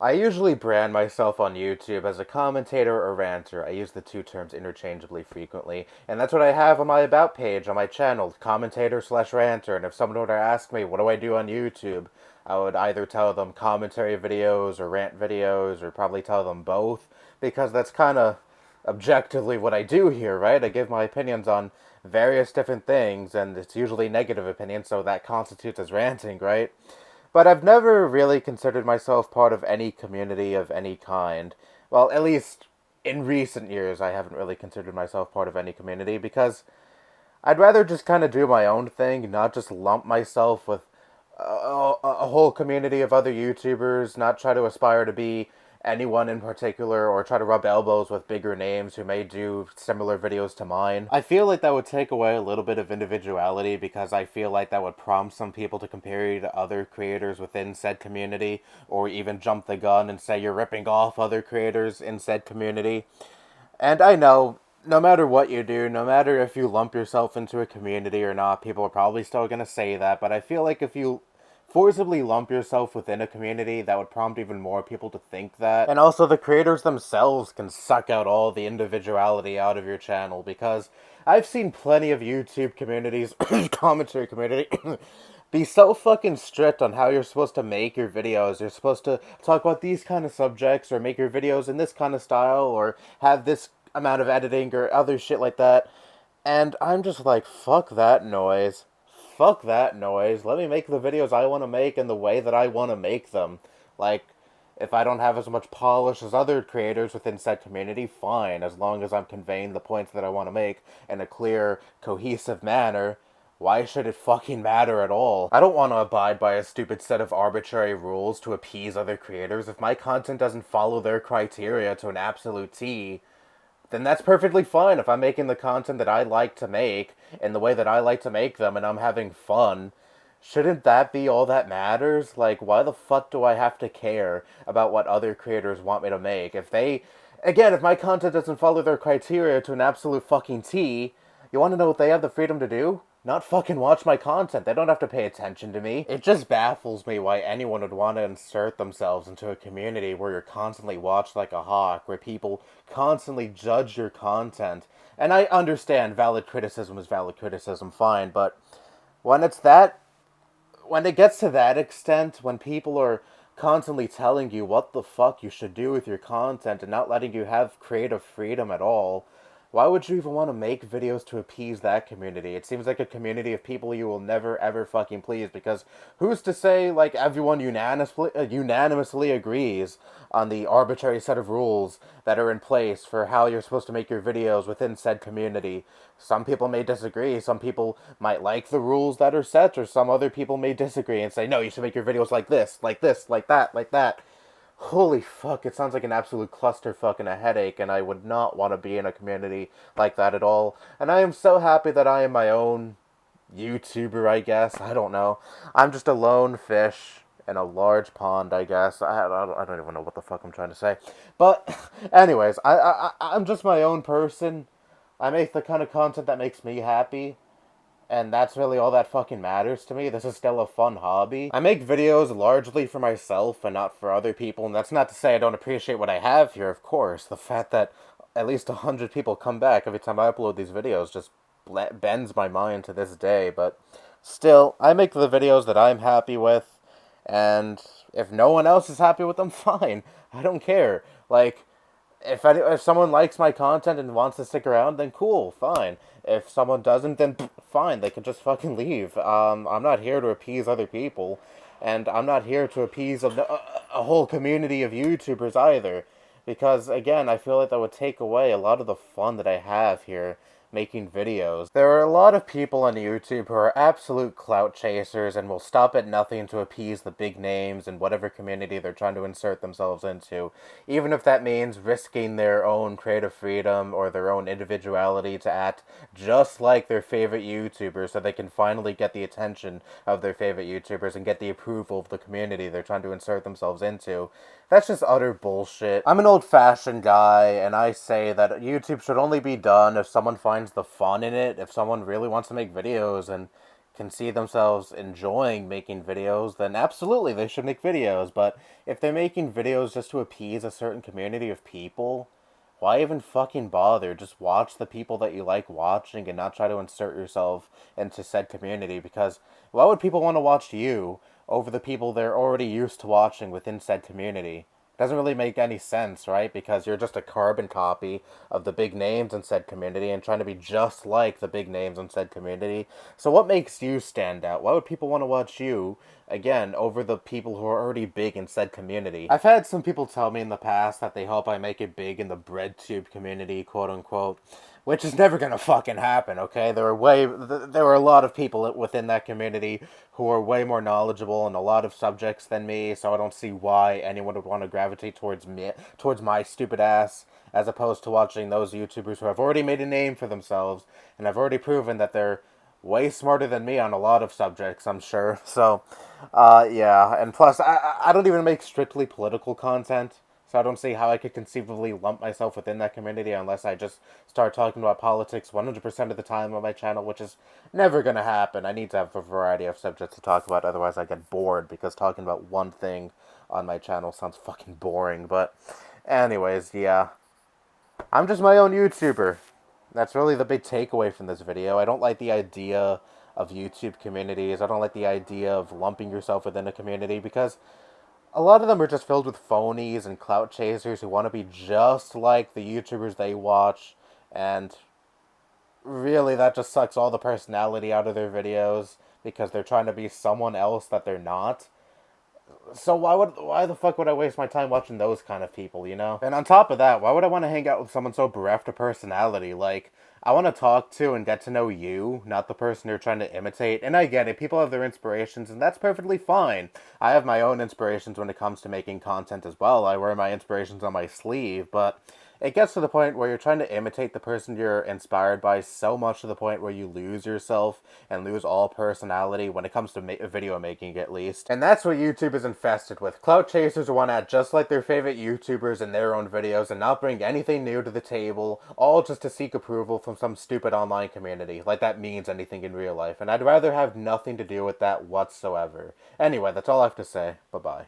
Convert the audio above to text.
I usually brand myself on YouTube as a commentator or ranter. I use the two terms interchangeably frequently, and that's what I have on my About page on my channel, commentator slash ranter. And if someone were to ask me, what do I do on YouTube? I would either tell them commentary videos or rant videos, or probably tell them both, because that's kind of objectively what I do here, right? I give my opinions on various different things, and it's usually negative opinions, so that constitutes as ranting, right? But I've never really considered myself part of any community of any kind. Well, at least in recent years, I haven't really considered myself part of any community because I'd rather just kind of do my own thing, not just lump myself with a whole community of other YouTubers, not try to aspire to be anyone in particular or try to rub elbows with bigger names who may do similar videos to mine. I feel like that would take away a little bit of individuality because I feel like that would prompt some people to compare you to other creators within said community or even jump the gun and say you're ripping off other creators in said community. And I know, no matter what you do, no matter if you lump yourself into a community or not, people are probably still going to say that. But I feel like if you forcibly lump yourself within a community, that would prompt even more people to think that. And also, the creators themselves can suck out all the individuality out of your channel because I've seen plenty of YouTube communities, commentary community, be so fucking strict on how you're supposed to make your videos. You're supposed to talk about these kind of subjects or make your videos in this kind of style or have this amount of editing or other shit like that. And I'm just like, fuck that noise. Fuck that noise. Let me make the videos I want to make in the way that I want to make them. Like, if I don't have as much polish as other creators within said community, fine, as long as I'm conveying the points that I want to make in a clear, cohesive manner. Why should it fucking matter at all? I don't want to abide by a stupid set of arbitrary rules to appease other creators. If my content doesn't follow their criteria to an absolute T, then that's perfectly fine. If I'm making the content that I like to make in the way that I like to make them and I'm having fun, shouldn't that be all that matters? Like, why the fuck do I have to care about what other creators want me to make? If my content doesn't follow their criteria to an absolute fucking T, you want to know what they have the freedom to do? Not fucking watch my content. They don't have to pay attention to me. It just baffles me why anyone would want to insert themselves into a community where you're constantly watched like a hawk, where people constantly judge your content. And I understand valid criticism is valid criticism, fine, but when it's that when it gets to that extent, when people are constantly telling you what the fuck you should do with your content and not letting you have creative freedom at all, why would you even want to make videos to appease that community? It seems like a community of people you will never ever fucking please because who's to say like everyone unanimously agrees on the arbitrary set of rules that are in place for how you're supposed to make your videos within said community? Some people may disagree. Some people might like the rules that are set, or some other people may disagree and say, no, you should make your videos like this, like this, like that, like that. Holy fuck, it sounds like an absolute clusterfuck and a headache, and I would not want to be in a community like that at all. And I am so happy that I am my own YouTuber, I guess. I don't know. I'm just a lone fish in a large pond, I guess. I don't even know what the fuck I'm trying to say. But, anyways, I'm just my own person. I make the kind of content that makes me happy. And that's really all that fucking matters to me. This is still a fun hobby. I make videos largely for myself and not for other people, and that's not to say I don't appreciate what I have here, of course. The fact that at least 100 people come back every time I upload these videos just bends my mind to this day, but still, I make the videos that I'm happy with, and if no one else is happy with them, fine. I don't care. Like, if someone likes my content and wants to stick around, then cool, fine. If someone doesn't, then fine, they can just fucking leave. I'm not here to appease other people, and I'm not here to appease a whole community of YouTubers either, because again, I feel like that would take away a lot of the fun that I have here making videos. There are a lot of people on YouTube who are absolute clout chasers and will stop at nothing to appease the big names in whatever community they're trying to insert themselves into, even if that means risking their own creative freedom or their own individuality to act just like their favorite YouTubers so they can finally get the attention of their favorite YouTubers and get the approval of the community they're trying to insert themselves into. That's just utter bullshit. I'm an old-fashioned guy, and I say that YouTube should only be done if someone finds the fun in it, if someone really wants to make videos and can see themselves enjoying making videos, then absolutely they should make videos. But if they're making videos just to appease a certain community of people, why even fucking bother? Just watch the people that you like watching and not try to insert yourself into said community, because why would people want to watch you over the people they're already used to watching within said community? Doesn't really make any sense, right? Because you're just a carbon copy of the big names in said community and trying to be just like the big names in said community. So what makes you stand out? Why would people want to watch you, again, over the people who are already big in said community? I've had some people tell me in the past that they hope I make it big in the breadtube community, quote unquote, which is never gonna fucking happen. Okay, there were a lot of people within that community who are way more knowledgeable in a lot of subjects than me, so I don't see why anyone would want to gravitate towards me, towards my stupid ass, as opposed to watching those YouTubers who have already made a name for themselves and have already proven that they're way smarter than me on a lot of subjects, I'm sure. So, yeah, and plus, I don't even make strictly political content. So I don't see how I could conceivably lump myself within that community unless I just start talking about politics 100% of the time on my channel, which is never going to happen. I need to have a variety of subjects to talk about, otherwise I get bored, because talking about one thing on my channel sounds fucking boring. But anyways, yeah. I'm just my own YouTuber. That's really the big takeaway from this video. I don't like the idea of YouTube communities. I don't like the idea of lumping yourself within a community, because a lot of them are just filled with phonies and clout chasers who want to be just like the YouTubers they watch, and really that just sucks all the personality out of their videos because they're trying to be someone else that they're not. So why the fuck would I waste my time watching those kind of people, you know? And on top of that, why would I want to hang out with someone so bereft of personality? Like, I want to talk to and get to know you, not the person you're trying to imitate. And I get it, people have their inspirations, and that's perfectly fine. I have my own inspirations when it comes to making content as well. I wear my inspirations on my sleeve, but it gets to the point where you're trying to imitate the person you're inspired by so much to the point where you lose yourself and lose all personality when it comes to video making, at least. And that's what YouTube is infested with. Clout chasers who want to act just like their favorite YouTubers in their own videos and not bring anything new to the table, all just to seek approval from some stupid online community, like that means anything in real life. And I'd rather have nothing to do with that whatsoever. Anyway, that's all I have to say. Bye-bye.